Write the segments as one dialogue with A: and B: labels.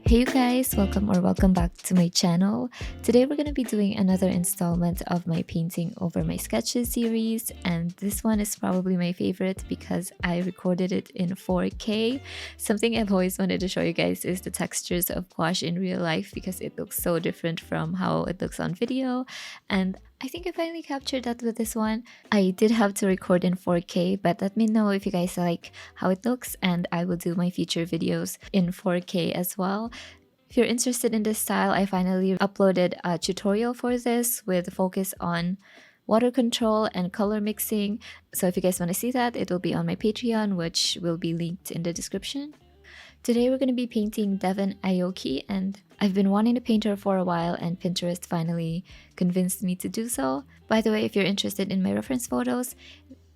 A: Hey you guys, welcome back to my channel. Today we're going to be doing another installment of my painting over my sketches series, and this one is probably my favorite because I recorded it in 4K. Something I've always wanted to show you guys is the textures of gouache in real life because it looks so different from how it looks on video, and I think I finally captured that with this one. I did have to record in 4K, but let me know if you guys like how it looks, and I will do my future videos in 4K as well. If you're interested in this style, I finally uploaded a tutorial for this with focus on water control and color mixing. So if you guys want to see that, it will be on my Patreon, which will be linked in the description. Today we're going to be painting Devon Aoki, and I've been wanting to paint her for a while, and Pinterest finally convinced me to do so. By the way, if you're interested in my reference photos,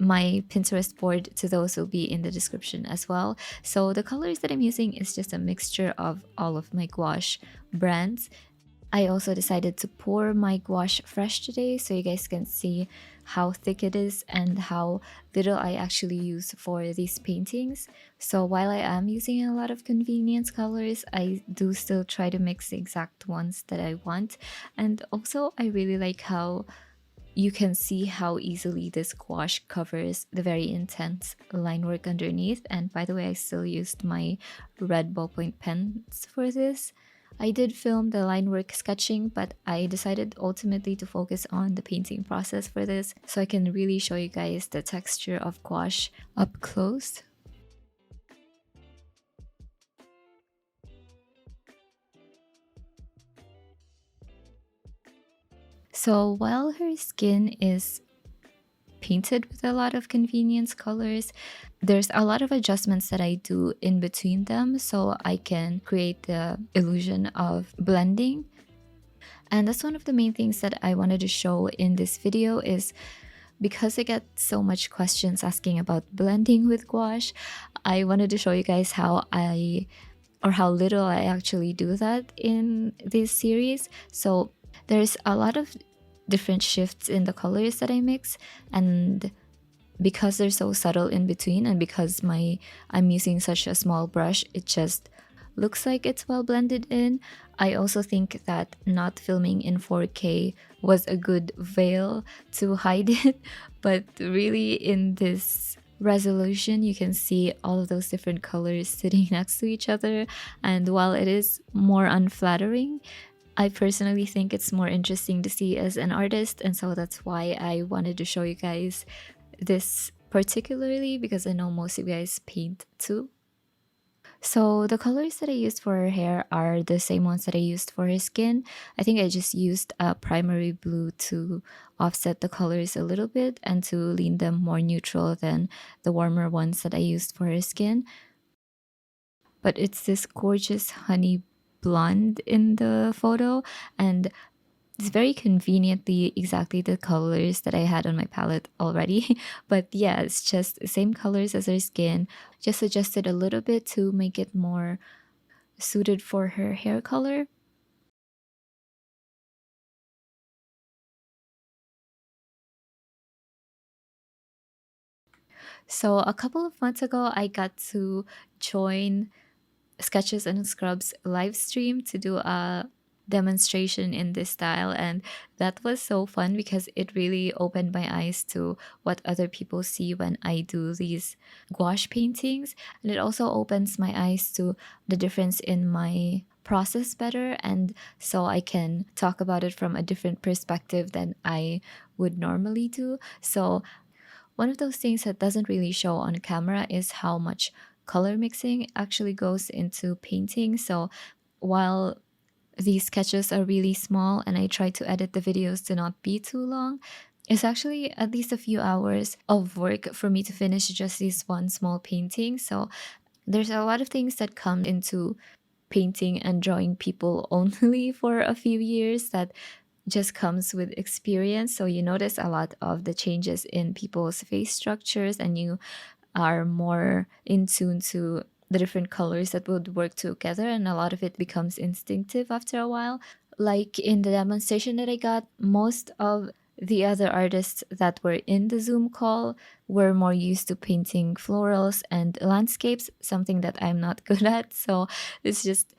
A: my Pinterest board to those will be in the description as well. So the colors that I'm using is just a mixture of all of my gouache brands. I also decided to pour my gouache fresh today so you guys can see how thick it is and how little I actually use for these paintings. So while I am using a lot of convenience colors, I do still try to mix the exact ones that I want. And also I really like how you can see how easily this gouache covers the very intense line work underneath. And by the way, I still used my red ballpoint pens for this. I did film the line work sketching, but I decided ultimately to focus on the painting process for this so I can really show you guys the texture of gouache up close. So while her skin is painted with a lot of convenience colors, there's a lot of adjustments that I do in between them so I can create the illusion of blending. And that's one of the main things that I wanted to show in this video is because I get so much questions asking about blending with gouache, I wanted to show you guys how little I actually do that in this series. So there's a lot of different shifts in the colors that I mix, and because they're so subtle in between, and because I'm using such a small brush, it just looks like it's well blended in. I also think that not filming in 4K was a good veil to hide it, but really in this resolution you can see all of those different colors sitting next to each other, and while it is more unflattering, I personally think it's more interesting to see as an artist, and so that's why I wanted to show you guys this particularly, because I know most of you guys paint too. So the colors that I used for her hair are the same ones that I used for her skin. I think I just used a primary blue to offset the colors a little bit and to lean them more neutral than the warmer ones that I used for her skin. But it's this gorgeous honey blonde in the photo, and it's very conveniently exactly the colors that I had on my palette already. But yeah, it's just the same colors as her skin, just adjusted a little bit to make it more suited for her hair color. So a couple of months ago, I got to join Sketches and Scrubs live stream to do a demonstration in this style, and that was so fun because it really opened my eyes to what other people see when I do these gouache paintings, and it also opens my eyes to the difference in my process better, and so I can talk about it from a different perspective than I would normally do. So one of those things that doesn't really show on camera is how much color mixing actually goes into painting. So while these sketches are really small and I try to edit the videos to not be too long, it's actually at least a few hours of work for me to finish just this one small painting. So there's a lot of things that come into painting and drawing people only for a few years. That just comes with experience. So you notice a lot of the changes in people's face structures, and you are more in tune to the different colors that would work together, and a lot of it becomes instinctive after a while. Like in the demonstration that I got, most of the other artists that were in the Zoom call were more used to painting florals and landscapes, something that I'm not good at. So it's just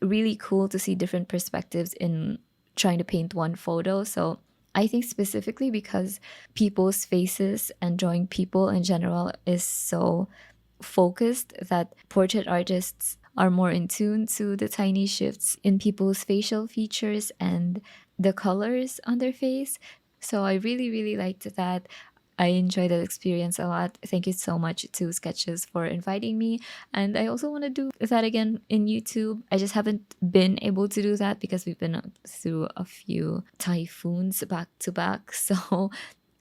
A: really cool to see different perspectives in trying to paint one photo. So I think specifically because people's faces and drawing people in general is so focused, that portrait artists are more in tune to the tiny shifts in people's facial features and the colors on their face. So I really, really liked that. I enjoyed that experience a lot. Thank you so much to Sketches for inviting me. And I also want to do that again in YouTube. I just haven't been able to do that because we've been through a few typhoons back to back. So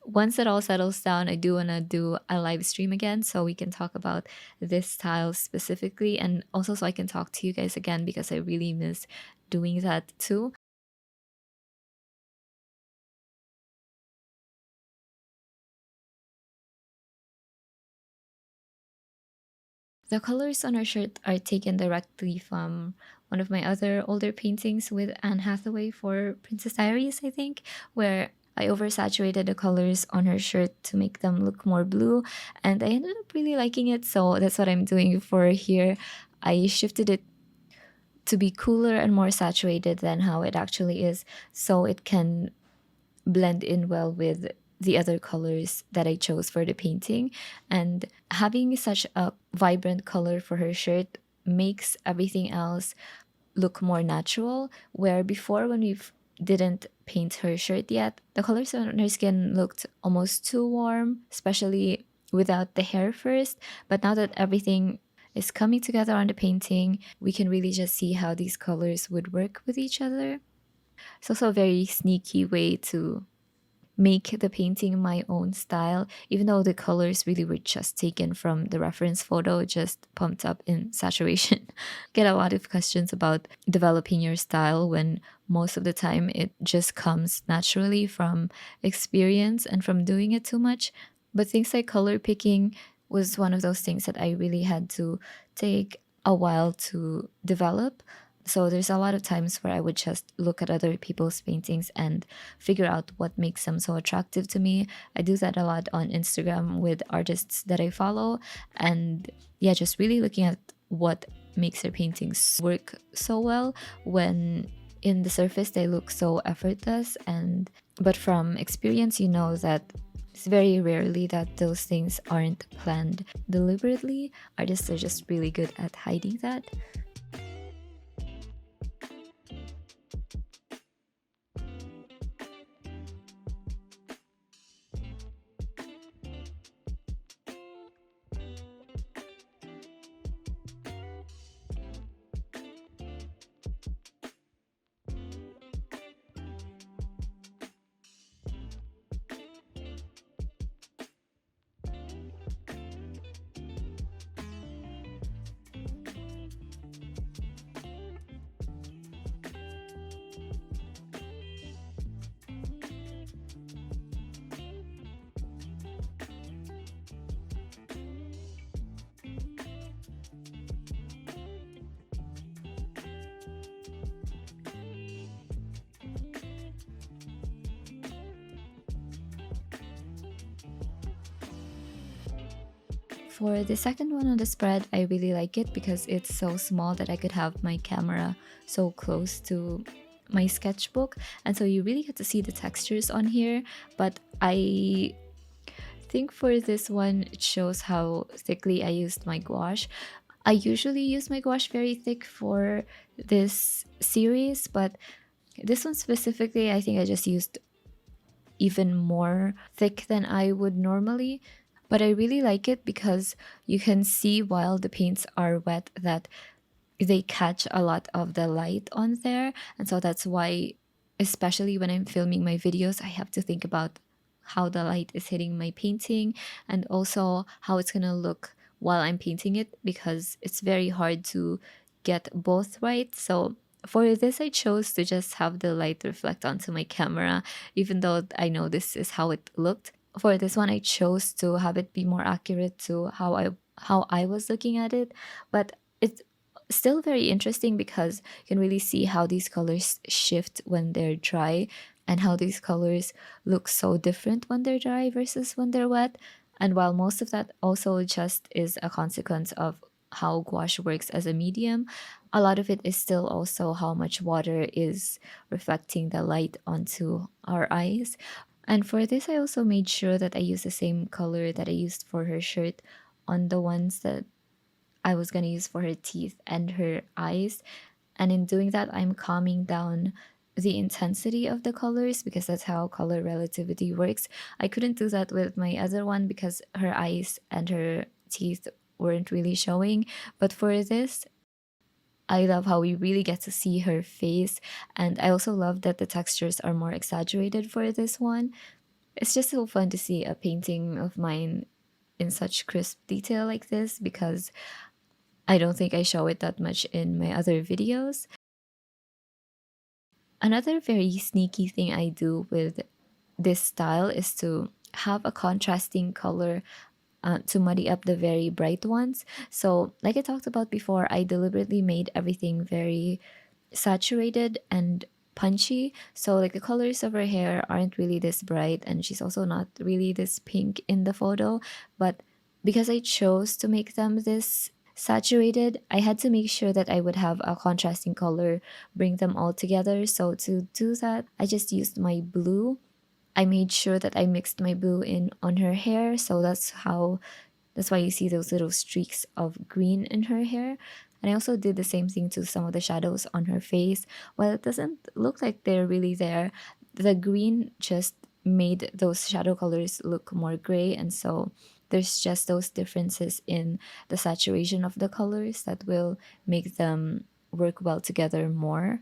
A: once it all settles down, I do want to do a live stream again so we can talk about this style specifically, and also so I can talk to you guys again because I really miss doing that too. The colors on her shirt are taken directly from one of my other older paintings with Anne Hathaway for Princess Diaries, I think, where I oversaturated the colors on her shirt to make them look more blue, and I ended up really liking it, so that's what I'm doing for here. I shifted it to be cooler and more saturated than how it actually is, so it can blend in well with the other colors that I chose for the painting. And having such a vibrant color for her shirt makes everything else look more natural. Where before, when we didn't paint her shirt yet, the colors on her skin looked almost too warm, especially without the hair first. But now that everything is coming together on the painting, we can really just see how these colors would work with each other. It's also a very sneaky way to make the painting my own style, even though the colors really were just taken from the reference photo, just pumped up in saturation. Get a lot of questions about developing your style when most of the time it just comes naturally from experience and from doing it too much. But things like color picking was one of those things that I really had to take a while to develop. So there's a lot of times where I would just look at other people's paintings and figure out what makes them so attractive to me. I do that a lot on Instagram with artists that I follow. And yeah, just really looking at what makes their paintings work so well when in the surface they look so effortless. And but from experience, you know that it's very rarely that those things aren't planned deliberately. Artists are just really good at hiding that. For the second one on the spread, I really like it because it's so small that I could have my camera so close to my sketchbook, and so you really get to see the textures on here. But I think for this one, it shows how thickly I used my gouache. I usually use my gouache very thick for this series, but this one specifically, I think I just used even more thick than I would normally. But I really like it because you can see while the paints are wet that they catch a lot of the light on there. And so that's why, especially when I'm filming my videos, I have to think about how the light is hitting my painting and also how it's gonna look while I'm painting it, because it's very hard to get both right. So for this, I chose to just have the light reflect onto my camera, even though I know this is how it looked. For this one, I chose to have it be more accurate to how I was looking at it. But it's still very interesting because you can really see how these colors shift when they're dry, and how these colors look so different when they're dry versus when they're wet. And while most of that also just is a consequence of how gouache works as a medium, a lot of it is still also how much water is reflecting the light onto our eyes. And for this, I also made sure that I use the same color that I used for her shirt on the ones that I was going to use for her teeth and her eyes. And in doing that, I'm calming down the intensity of the colors because that's how color relativity works. I couldn't do that with my other one because her eyes and her teeth weren't really showing. But for this, I love how we really get to see her face. And I also love that the textures are more exaggerated for this one. It's just so fun to see a painting of mine in such crisp detail like this, because I don't think I show it that much in my other videos. Another very sneaky thing I do with this style is to have a contrasting color to muddy up the very bright ones. So, like I talked about before, I deliberately made everything very saturated and punchy. So, like, the colors of her hair aren't really this bright, and she's also not really this pink in the photo. But because I chose to make them this saturated, I had to make sure that I would have a contrasting color bring them all together. So to do that, I just used my blue. I made sure that I mixed my blue in on her hair, so that's why you see those little streaks of green in her hair. And I also did the same thing to some of the shadows on her face. While it doesn't look like they're really there, the green just made those shadow colors look more gray, and so there's just those differences in the saturation of the colors that will make them work well together more.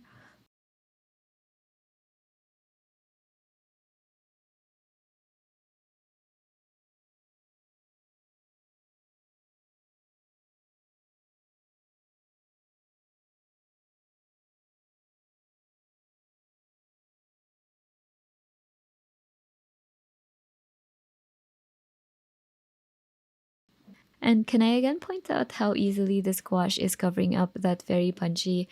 A: And can I again point out how easily this gouache is covering up that very punchy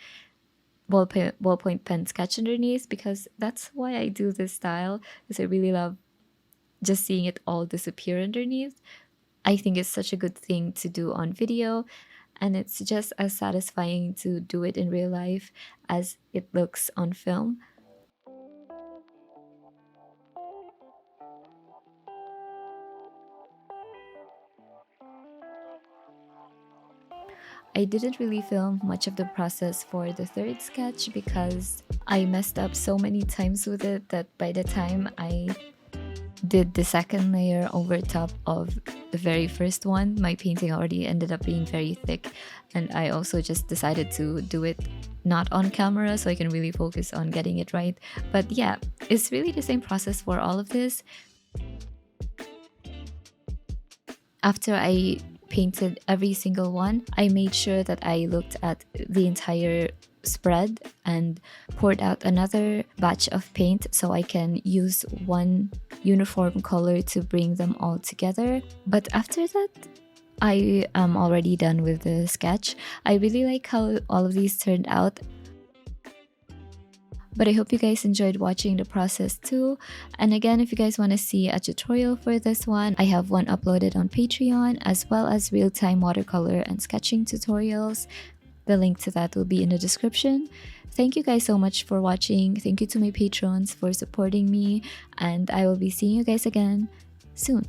A: ballpoint pen sketch underneath? Because that's why I do this style, because I really love just seeing it all disappear underneath. I think it's such a good thing to do on video, and it's just as satisfying to do it in real life as it looks on film. I didn't really film much of the process for the third sketch because I messed up so many times with it that by the time I did the second layer over top of the very first one, my painting already ended up being very thick. And I also just decided to do it not on camera so I can really focus on getting it right. But yeah, it's really the same process for all of this. After I painted every single one, I made sure that I looked at the entire spread and poured out another batch of paint so I can use one uniform color to bring them all together. But after that, I am already done with the sketch. I really like how all of these turned out. But I hope you guys enjoyed watching the process too. And again, if you guys want to see a tutorial for this one, I have one uploaded on Patreon, as well as real-time watercolor and sketching tutorials. The link to that will be in the description. Thank you guys so much for watching. Thank you to my patrons for supporting me, and I will be seeing you guys again soon.